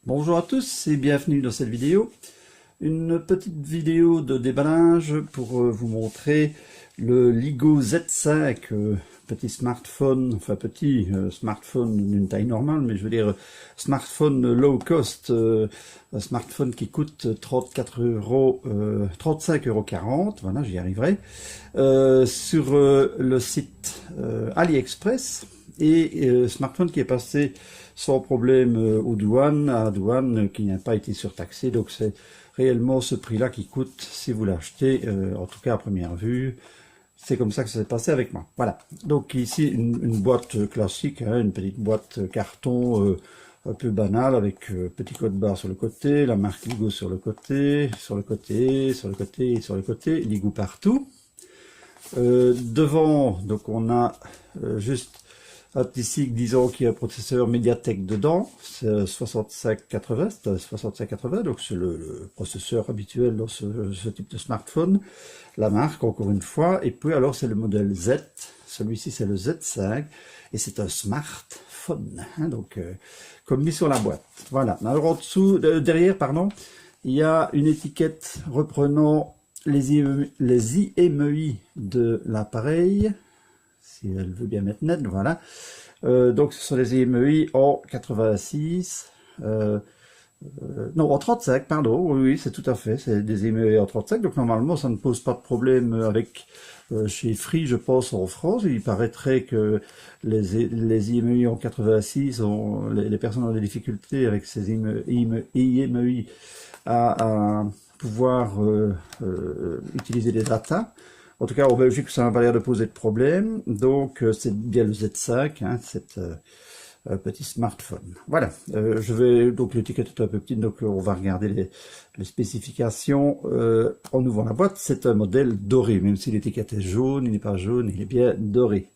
Bonjour à tous et bienvenue dans cette vidéo. Une petite vidéo de déballage pour vous montrer le LIGO Z5, petit smartphone, enfin petit smartphone d'une taille normale, mais je veux dire smartphone low cost, un smartphone qui coûte 35,40 €, voilà, j'y arriverai, sur le site AliExpress, et smartphone qui est passé sans problème aux douanes, à la douane, qui n'a pas été surtaxé, donc c'est réellement ce prix-là qui coûte si vous l'achetez, en tout cas à première vue. C'est comme ça que ça s'est passé avec moi. Voilà. Donc ici une boîte classique, hein, une petite boîte carton un peu banale avec petit code barre sur le côté, la marque LIGO sur le côté, sur le côté, sur le côté, sur le côté, LIGO partout. Devant, donc on a juste un petit cycle disant qu'il y a un processeur Mediatek dedans, c'est 6580, c'est un 6580, donc c'est le processeur habituel dans ce type de smartphone. La marque, encore une fois, et puis alors c'est le modèle Z, celui-ci c'est le Z5, et c'est un smartphone, hein, donc comme mis sur la boîte. Voilà, alors en dessous, derrière, pardon, il y a une étiquette reprenant les IMEI de l'appareil, si elle veut bien mettre net, voilà. Donc ce sont les IMEI en 86, non, en 35, pardon, oui, c'est tout à fait, c'est des IMEI en 35, donc normalement ça ne pose pas de problème avec chez Free, je pense, en France. Il paraîtrait que les IMEI en 86, les personnes ont des difficultés avec ces IMEI à pouvoir utiliser des data. En tout cas, en Belgique, ça n'a pas l'air de poser de problème. Donc, c'est bien le Z5, hein, cette petit smartphone. Voilà. Donc l'étiquette est un peu petite, donc on va regarder les spécifications en ouvrant la boîte. C'est un modèle doré, même si l'étiquette est jaune, il n'est pas jaune, il est bien doré.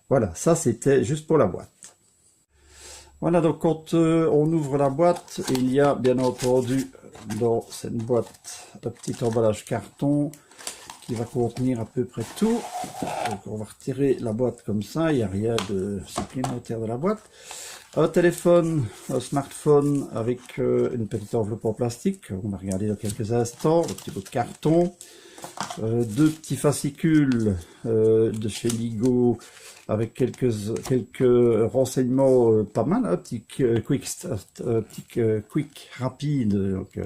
Voilà, ça c'était juste pour la boîte. Voilà, donc quand on ouvre la boîte, il y a bien entendu dans cette boîte un petit emballage carton qui va contenir à peu près tout. Donc on va retirer la boîte comme ça, il n'y a rien de supplémentaire de la boîte. Un téléphone, un smartphone avec une petite enveloppe en plastique, on va regarder dans quelques instants, un petit bout de carton, deux petits fascicules de chez LIGO avec quelques renseignements pas mal, un petit quick rapide, donc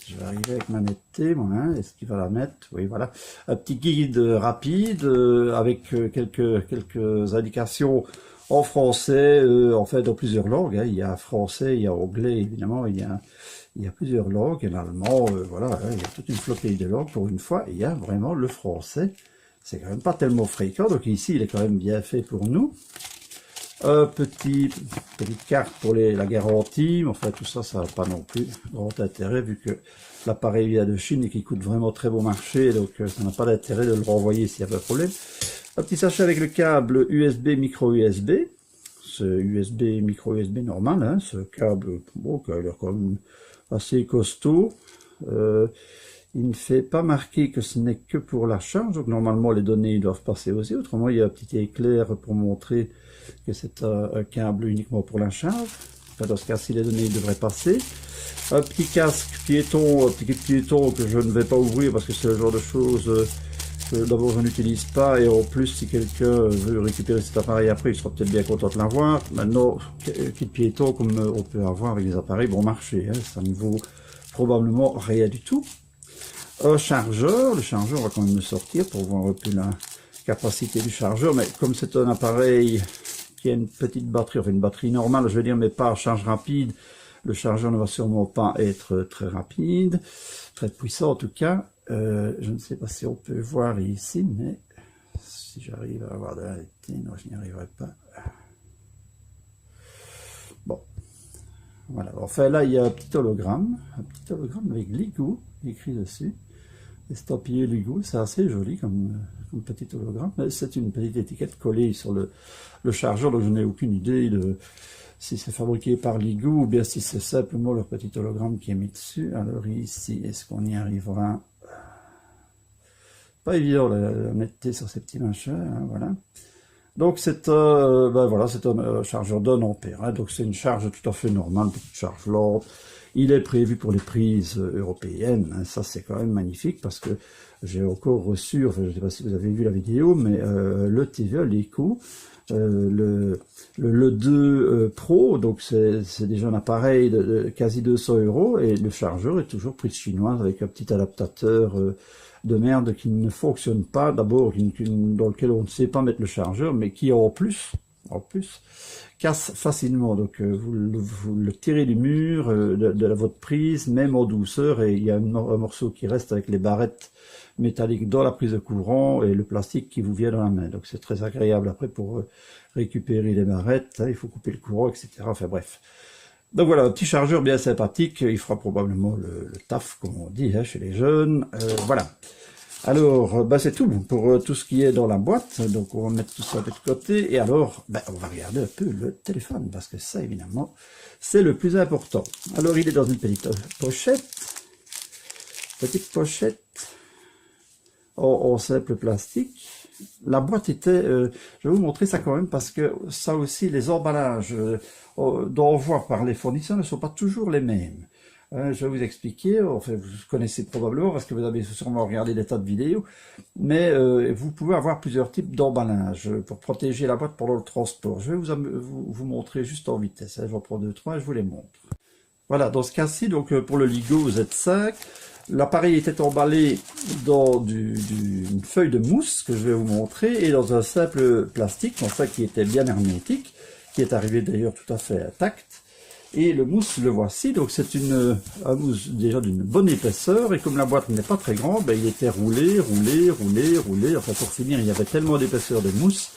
je vais arriver avec ma netteté, moi, hein, est-ce qu'il va la mettre? Oui, voilà. Un petit guide rapide avec quelques indications en français, en fait dans plusieurs langues, hein. Il y a français, il y a anglais, évidemment, il y a plusieurs langues, et l'allemand, voilà, hein, il y a toute une flopée de langues pour une fois, et il y a vraiment le français. C'est quand même pas tellement fréquent, donc ici il est quand même bien fait pour nous. Petite carte pour la garantie, mais enfin tout ça, ça n'a pas non plus grand intérêt vu que l'appareil vient de Chine et qui coûte vraiment très bon marché, donc ça n'a pas d'intérêt de le renvoyer s'il y a pas de problème. Un petit sachet avec le câble USB micro USB, c'est USB micro USB normal, hein, ce câble, bon, qui a l'air quand même assez costaud. Il ne fait pas marquer que ce n'est que pour la charge, donc normalement les données doivent passer aussi, autrement il y a un petit éclair pour montrer que c'est un câble uniquement pour la charge. Enfin, dans ce cas-ci, les données devraient passer. Un petit casque piéton, un petit kit piéton que je ne vais pas ouvrir parce que c'est le genre de choses que d'abord je n'utilise pas, et en plus si quelqu'un veut récupérer cet appareil après, il sera peut-être bien content de l'avoir. Maintenant, kit piéton comme on peut avoir avec des appareils bon marché, hein, ça ne vaut probablement rien du tout. Un chargeur, le chargeur on va quand même le sortir pour voir un peu la capacité du chargeur, mais comme c'est un appareil qui a une petite batterie, enfin une batterie normale je veux dire, mais pas à charge rapide, le chargeur ne va sûrement pas être très rapide, très puissant en tout cas. Je ne sais pas si on peut voir ici, mais si j'arrive à avoir de la réalité, non je n'y arriverai pas. Bon, voilà, enfin là il y a un petit hologramme avec LIGO écrit dessus. Estampillé LIGO, c'est assez joli comme petit hologramme. C'est une petite étiquette collée sur le chargeur, donc je n'ai aucune idée de si c'est fabriqué par LIGO ou bien si c'est simplement leur petit hologramme qui est mis dessus. Alors ici, est-ce qu'on y arrivera? Pas évident la netteté sur ces petits machins, hein, voilà. Donc c'est voilà, c'est un chargeur d'1 ampère, hein, donc c'est une charge tout à fait normale, une petite charge lente. Il est prévu pour les prises européennes, hein, ça c'est quand même magnifique parce que j'ai encore reçu, enfin je ne sais pas si vous avez vu la vidéo, mais le TVA, l'écho, le 2 Pro, donc c'est déjà un appareil de quasi 200 € et le chargeur est toujours prise chinoise avec un petit adaptateur de merde qui ne fonctionne pas, d'abord dans lequel on ne sait pas mettre le chargeur, mais qui en plus casse facilement. Donc vous le tirez du mur de votre prise, même en douceur, et il y a un morceau qui reste avec les barrettes métalliques dans la prise de courant et le plastique qui vous vient dans la main. Donc c'est très agréable après pour récupérer les barrettes, hein, il faut couper le courant, etc. Enfin bref. Donc voilà, un petit chargeur bien sympathique, il fera probablement le taf, comme on dit, hein, chez les jeunes. Voilà. Alors, c'est tout pour tout ce qui est dans la boîte. Donc on va mettre tout ça de côté. Et alors, on va regarder un peu le téléphone, parce que ça, évidemment, c'est le plus important. Alors, il est dans une petite pochette. En simple plastique. La boîte était, je vais vous montrer ça quand même parce que ça aussi, les emballages d'envoi par les fournisseurs ne sont pas toujours les mêmes. Je vais vous expliquer, enfin vous connaissez probablement parce que vous avez sûrement regardé des tas de vidéos, mais vous pouvez avoir plusieurs types d'emballage pour protéger la boîte pendant le transport. Je vais vous montrer juste en vitesse, hein. J'en prends 2-3 et je vous les montre. Voilà, dans ce cas-ci, donc pour le LIGO Z5, l'appareil était emballé dans une feuille de mousse que je vais vous montrer et dans un simple plastique, comme ça qui était bien hermétique, qui est arrivé d'ailleurs tout à fait intact. Et le mousse, le voici, donc c'est un mousse déjà d'une bonne épaisseur, et comme la boîte n'est pas très grande, il était roulé, enfin pour finir il y avait tellement d'épaisseur de mousse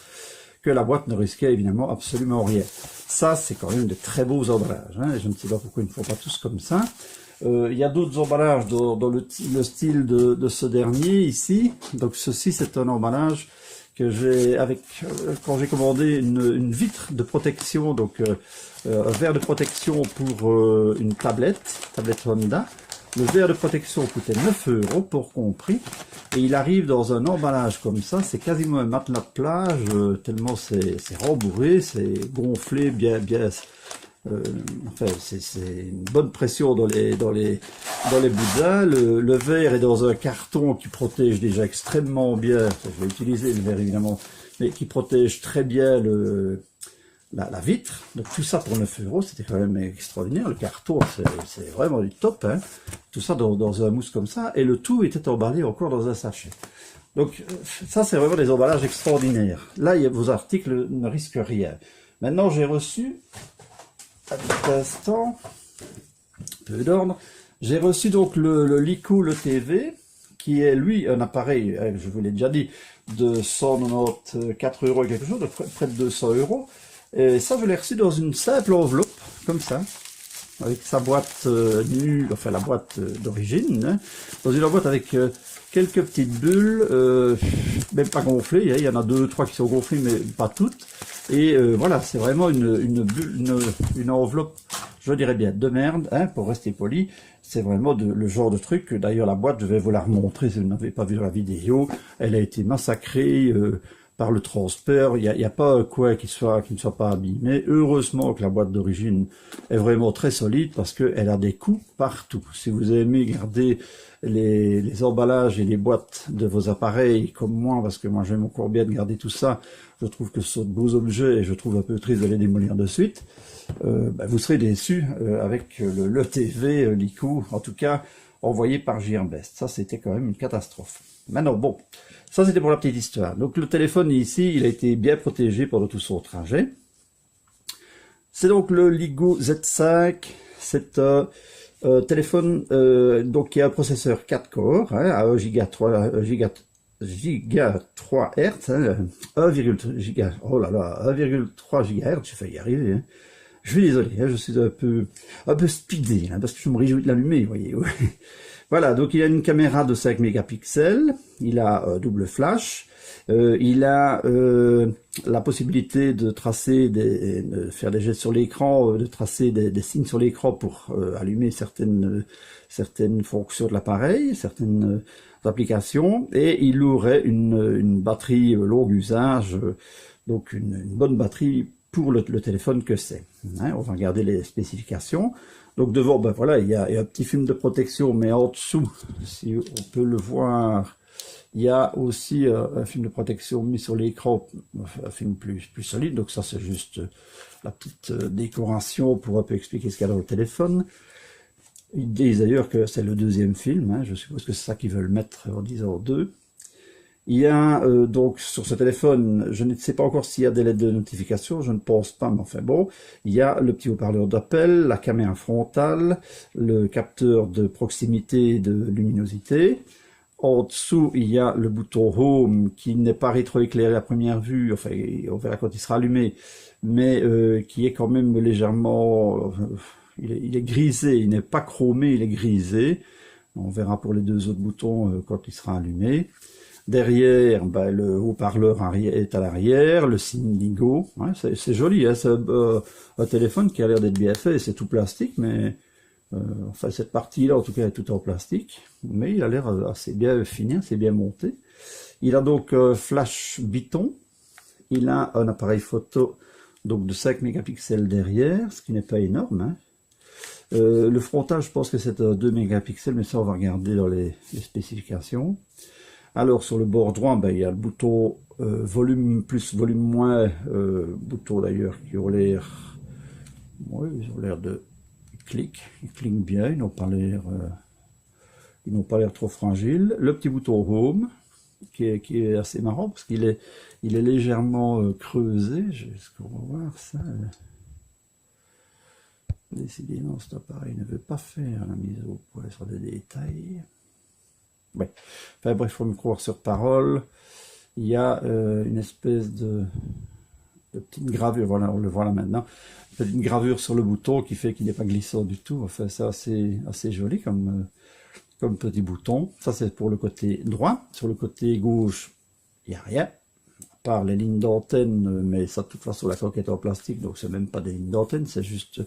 que la boîte ne risquait évidemment absolument rien. Ça c'est quand même de très beaux emballages, hein, et je ne sais pas pourquoi ils ne font pas tous comme ça. Il y a d'autres emballages dans le style de ce dernier ici, donc ceci c'est un emballage que j'ai quand j'ai commandé une vitre de protection, donc un verre de protection pour une tablette Honda. Le verre de protection coûtait 9 € pour compris, et il arrive dans un emballage comme ça, c'est quasiment un matelas de plage, tellement c'est rembourré, c'est gonflé bien, enfin c'est une bonne pression dans les boudins. Le verre est dans un carton qui protège déjà extrêmement bien, enfin, je vais utiliser le verre évidemment, mais qui protège très bien la vitre. Donc tout ça pour 9 €, c'était quand même extraordinaire. Le carton c'est vraiment du top, hein. Tout ça dans un mousse comme ça, et le tout était emballé encore dans un sachet. Donc ça c'est vraiment des emballages extraordinaires. Là vos articles ne risquent rien. Maintenant j'ai reçu, à cet instant, peu d'ordre, j'ai reçu donc le Lico le TV, qui est lui un appareil, je vous l'ai déjà dit, de 194 € et quelque chose, de près de 200 €. Et ça, je l'ai reçu dans une simple enveloppe, comme ça, avec sa boîte nue, enfin la boîte d'origine, hein, dans une boîte avec quelques petites bulles, même pas gonflées, hein, il y en a 2-3 qui sont gonflées, mais pas toutes. Et voilà, c'est vraiment une enveloppe, je dirais bien, de merde, hein, pour rester poli. C'est vraiment le genre de truc, d'ailleurs la boîte, je vais vous la remontrer si vous n'avez pas vu la vidéo, elle a été massacrée par le transport, il n'y a pas un coin qui ne soit pas abîmé. Heureusement que la boîte d'origine est vraiment très solide parce qu'elle a des coups partout. Si vous aimez garder les emballages et les boîtes de vos appareils comme moi, parce que moi j'aime encore bien de garder tout ça, je trouve que ce sont de beaux objets et je trouve un peu triste de les démolir de suite, vous serez déçus avec le TV Lico, en tout cas envoyé par Gearbest. Ça c'était quand même une catastrophe. Maintenant bon, ça c'était pour la petite histoire. Donc le téléphone ici, il a été bien protégé pendant tout son trajet. C'est donc le LIGO Z5, c'est un téléphone donc qui a un processeur 4 corps, hein, à 1 giga 3 Hz, hein, 1,3 GHz, j'ai failli y arriver, hein. Je suis désolé, hein, je suis un peu speedé, hein, parce que je me réjouis de l'allumer, vous voyez. Voilà, donc il a une caméra de 5 mégapixels, il a double flash, il a la possibilité de tracer, de faire des gestes sur l'écran, de tracer des signes sur l'écran pour allumer certaines fonctions de l'appareil, certaines applications, et il aurait une batterie longue usage Donc une bonne batterie pour le téléphone que c'est. Hein, on va regarder les spécifications. Donc devant, ben voilà, il y a un petit film de protection, mais en dessous, si on peut le voir, il y a aussi un film de protection mis sur l'écran, un film plus solide. Donc ça, c'est juste la petite décoration pour un peu expliquer ce qu'il y a dans le téléphone. Ils disent d'ailleurs que c'est le deuxième film, hein, je suppose que c'est ça qu'ils veulent mettre en disant deux. Il y a donc sur ce téléphone, je ne sais pas encore s'il y a des lettres de notification, je ne pense pas, mais enfin bon, il y a le petit haut-parleur d'appel, la caméra frontale, le capteur de proximité et de luminosité. En dessous, il y a le bouton Home qui n'est pas rétroéclairé à première vue, enfin on verra quand il sera allumé, mais qui est quand même légèrement... il est grisé, il n'est pas chromé, il est grisé. On verra pour les deux autres boutons quand il sera allumé. Derrière, ben, le haut-parleur est à l'arrière, le signe Indigo. Ouais, c'est joli, hein, c'est un téléphone qui a l'air d'être bien fait. C'est tout plastique, mais enfin cette partie-là, en tout cas, est tout en plastique. Mais il a l'air assez bien fini, assez bien monté. Il a donc flash Biton. Il a un appareil photo donc de 5 mégapixels derrière, ce qui n'est pas énorme. Hein. Le frontal, je pense que c'est 2 mégapixels, mais ça, on va regarder dans les spécifications. Alors, sur le bord droit, ben, il y a le bouton volume plus, volume moins, bouton d'ailleurs qui ont l'air... Oui, ils ont l'air de... Ils cliquent bien, ils n'ont pas l'air trop fragiles. Le petit bouton Home, qui est assez marrant, parce qu'il est légèrement creusé. Est-ce qu'on va voir ça? Décidément, cet appareil ne veut pas faire la mise au point sur des détails. Ouais. Enfin bref, il faut me croire sur parole. Il y a une espèce de petite gravure, voilà, on le voit là maintenant, une petite gravure sur le bouton qui fait qu'il n'est pas glissant du tout. Enfin, c'est assez joli comme petit bouton. Ça, c'est pour le côté droit. Sur le côté gauche, il n'y a rien, à part les lignes d'antenne, mais ça, de toute façon, la coque est en plastique, donc c'est même pas des lignes d'antenne, c'est juste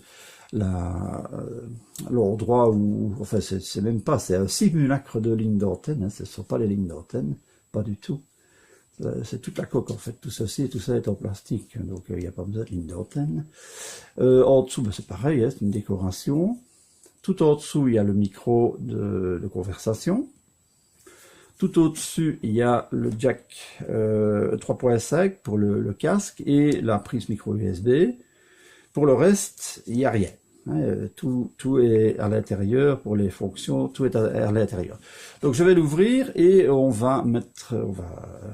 l'endroit où, enfin c'est même pas, c'est un simulacre de ligne d'antenne, hein, ce ne sont pas les lignes d'antenne, pas du tout, c'est toute la coque en fait, tout ceci et tout ça est en plastique, donc il n'y a pas besoin de ligne d'antenne. En dessous, ben, c'est pareil, hein, c'est une décoration. Tout en dessous, il y a le micro de conversation. Tout au-dessus, il y a le jack 3.5 pour le casque et la prise micro USB. Pour le reste, il n'y a rien. Tout est à l'intérieur pour les fonctions, tout est à l'intérieur. Donc je vais l'ouvrir et on va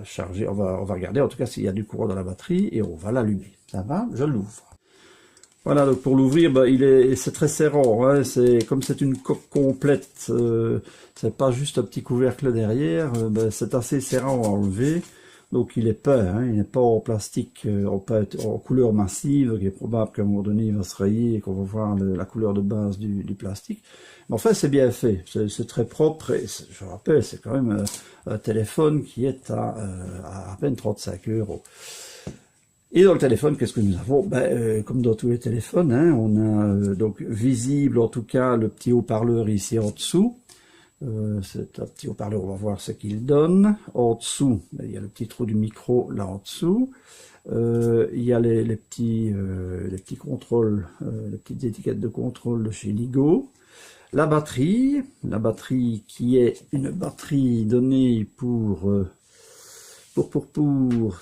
charger, on va regarder en tout cas s'il y a du courant dans la batterie et on va l'allumer. Ça va? Je l'ouvre. Voilà, donc pour l'ouvrir, ben, c'est très serrant, hein, comme c'est une coque complète, c'est pas juste un petit couvercle derrière, ben, c'est assez serrant à enlever. Donc il est peint, hein, il n'est pas en plastique, en couleur massive, qui est probable qu'à un moment donné il va se rayer et qu'on va voir la couleur de base du plastique. Mais enfin c'est bien fait, c'est très propre et je rappelle c'est quand même un téléphone qui est à peine 35 €. Et dans le téléphone, qu'est-ce que nous avons? Ben, comme dans tous les téléphones, hein, on a donc visible en tout cas le petit haut-parleur ici en dessous. C'est un petit haut-parleur, on va voir ce qu'il donne. En dessous, il y a le petit trou du micro là en dessous. Il y a les petits contrôles, les petites étiquettes de contrôle de chez Ligo. La batterie qui est une batterie donnée pour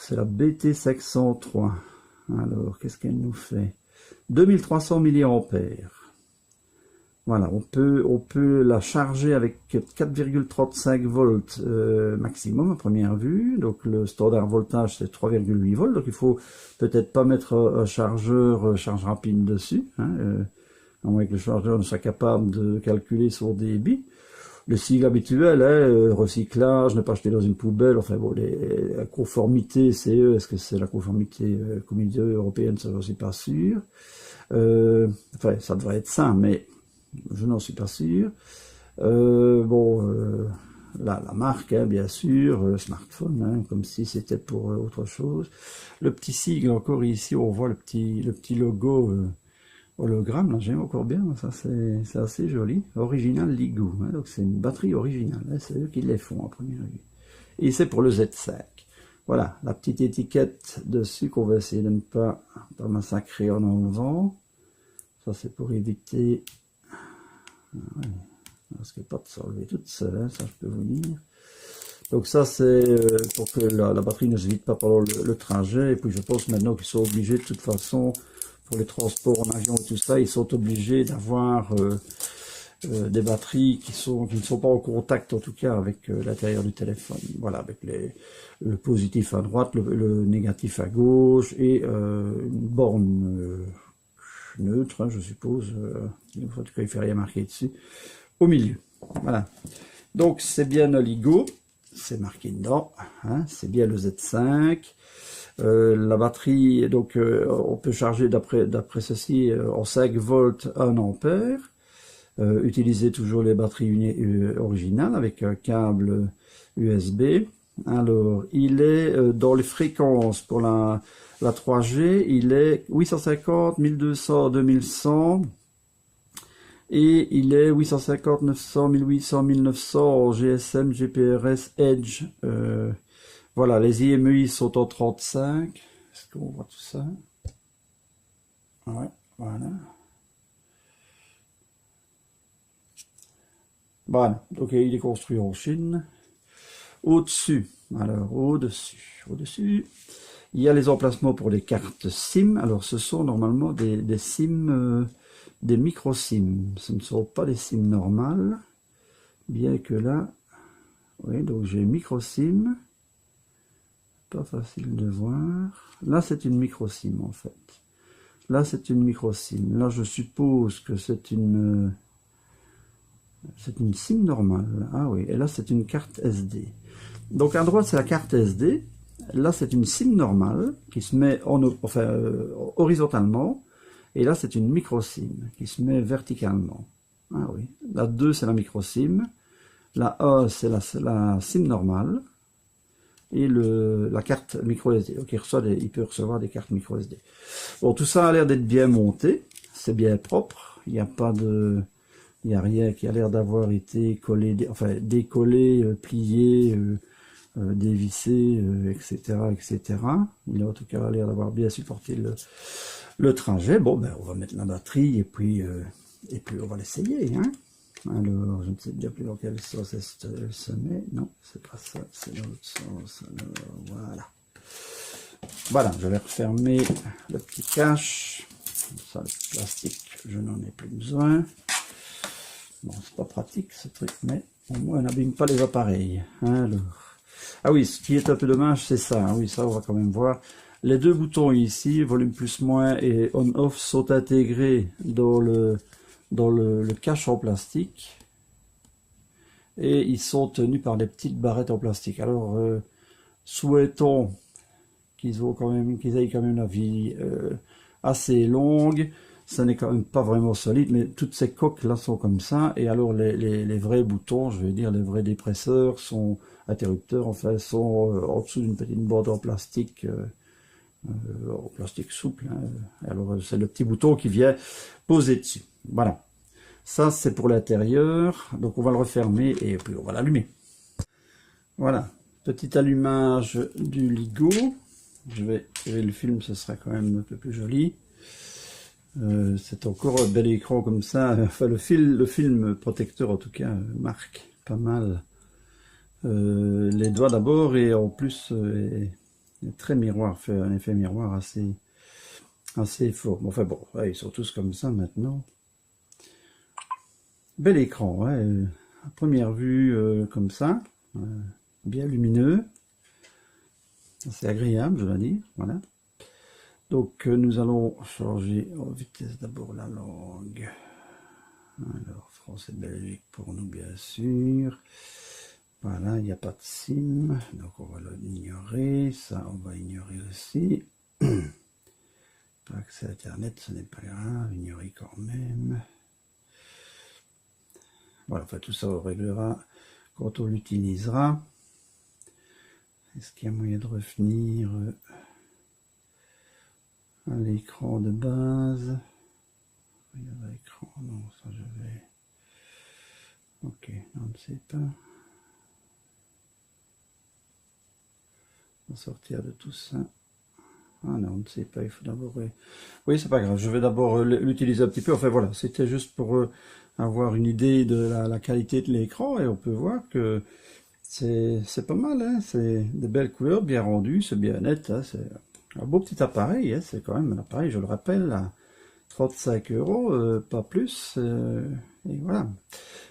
c'est la BT503. Alors, qu'est-ce qu'elle nous fait? 2300 mAh. Voilà, on peut la charger avec 4,35 volts maximum à première vue. Donc le standard voltage c'est 3,8 volts. Donc il faut peut-être pas mettre un chargeur charge rapide dessus, hein, à moins que le chargeur ne soit capable de calculer son débit. Le cycle habituel, hein, recyclage, ne pas jeter dans une poubelle, enfin bon, la conformité CE, est-ce que c'est la conformité communauté européenne, ça je suis pas sûr. Enfin, ça devrait être ça, mais je n'en suis pas sûr. La marque, hein, bien sûr, smartphone, hein, comme si c'était pour autre chose. Le petit sigle encore ici, on voit le petit logo hologramme, là j'aime encore bien, ça c'est assez joli. Original Ligo, hein, donc c'est une batterie originale, hein, c'est eux qui les font à première vue. Et c'est pour le Z5. Voilà, la petite étiquette dessus qu'on va essayer de ne pas massacrer en enlevant. Ça c'est pour éviter... Ouais, parce qu'elle ne pas de s'enlever toute seule, hein, ça je peux vous dire. Donc ça c'est pour que la batterie ne se vide pas pendant le trajet. Et puis je pense maintenant qu'ils sont obligés de toute façon, pour les transports en avion et tout ça, ils sont obligés d'avoir des batteries qui ne sont pas en contact en tout cas avec l'intérieur du téléphone. Voilà, avec le positif à droite, le négatif à gauche et une borne neutre, hein, je suppose. En tout cas, il ne fait rien marquer dessus. Au milieu. Voilà. Donc c'est bien Oligo, c'est marqué dedans, hein, c'est bien le Z5. La batterie, donc on peut charger d'après ceci en 5 volts 1 ampère. Utiliser toujours les batteries originales avec un câble USB. Alors, il est dans les fréquences pour la 3G, il est 850, 1200, 2100. Et il est 850, 900, 1800, 1900 en GSM, GPRS, Edge. Voilà, les IMEI sont en 35. Est-ce qu'on voit tout ça? Ouais, voilà. Voilà, donc il est construit en Chine. Au-dessus, alors au-dessus, il y a les emplacements pour les cartes SIM. Alors ce sont normalement des SIM, des micro SIM. Ce ne sont pas des SIM normales, bien que là, oui, donc j'ai micro SIM. Pas facile de voir. Là c'est une micro SIM en fait. Là c'est une micro SIM. Là je suppose que c'est une SIM normale. Ah oui, et là c'est une carte SD. Donc à droite c'est la carte SD. Là c'est une SIM normale qui se met horizontalement. Et là c'est une micro SIM qui se met verticalement. Ah oui. La 2 c'est la micro SIM. La 1 c'est la SIM normale. Et la carte micro SD. Donc il peut recevoir des cartes micro SD. Bon, tout ça a l'air d'être bien monté. C'est bien propre. Il n'y a pas de... Il n'y a rien qui a l'air d'avoir été collé, enfin décollé, plié, dévissé, etc., etc. Il a en tout cas l'air d'avoir bien supporté le trajet. Bon, ben on va mettre la batterie et puis on va l'essayer. Hein. Alors, je ne sais bien plus dans quel sens elle se met. Non, c'est pas ça, c'est dans l'autre sens. Alors, voilà. Voilà, je vais refermer le petit cache. Ça, le plastique, je n'en ai plus besoin. Bon, c'est pas pratique ce truc, mais au moins on n'abîme pas les appareils. Alors. Ah oui, ce qui est un peu dommage, c'est ça. Oui, ça, on va quand même voir. Les deux boutons ici, volume plus moins et on-off, sont intégrés dans le cache en plastique. Et ils sont tenus par des petites barrettes en plastique. Alors, souhaitons qu'ils aient quand même la vie assez longue. Ça n'est quand même pas vraiment solide, mais toutes ces coques là sont comme ça. Et alors les vrais boutons, je vais dire les vrais dépresseurs, sont interrupteurs, enfin, sont en dessous d'une petite boîte en plastique souple. Hein. Alors c'est le petit bouton qui vient poser dessus. Voilà. Ça c'est pour l'intérieur. Donc on va le refermer et puis on va l'allumer. Voilà. Petit allumage du LIGO. Je vais tirer le film, ce sera quand même un peu plus joli. C'est encore un bel écran comme ça. Enfin, le film protecteur en tout cas marque pas mal les doigts d'abord et en plus est très miroir, fait un effet miroir assez fort. Bon, enfin bon, ouais, ils sont tous comme ça maintenant. Bel écran, ouais, à première vue comme ça, bien lumineux, c'est agréable, je dois dire, voilà. Donc nous allons changer en vitesse d'abord la langue. Alors français Belgique pour nous bien sûr. Voilà, il n'y a pas de SIM, donc on va l'ignorer. Ça on va ignorer aussi. Pas accès à internet, ce n'est pas grave, ignorer quand même. Voilà, enfin tout ça on réglera quand on l'utilisera. Est-ce qu'il y a moyen de revenir à l'écran de base? Il y a l'écran, non, ça je vais... Ok, on ne sait pas. On va sortir de tout ça. Ah non, on ne sait pas, il faut d'abord... Oui, c'est pas grave, je vais d'abord l'utiliser un petit peu. Enfin voilà, c'était juste pour avoir une idée de la qualité de l'écran et on peut voir que c'est pas mal, hein. C'est des belles couleurs, bien rendues, c'est bien net, hein. C'est un beau petit appareil, hein. C'est quand même un appareil, je le rappelle, à 35 euros, pas plus. Et voilà.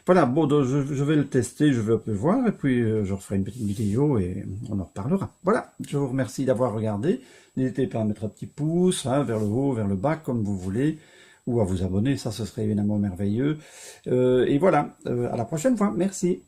Voilà, bon, donc je vais le tester, je vais un peu voir, et puis je referai une petite vidéo et on en reparlera. Voilà, je vous remercie d'avoir regardé. N'hésitez pas à mettre un petit pouce, hein, vers le haut, vers le bas, comme vous voulez, ou à vous abonner, ça ce serait évidemment merveilleux. Et voilà, à la prochaine fois, merci.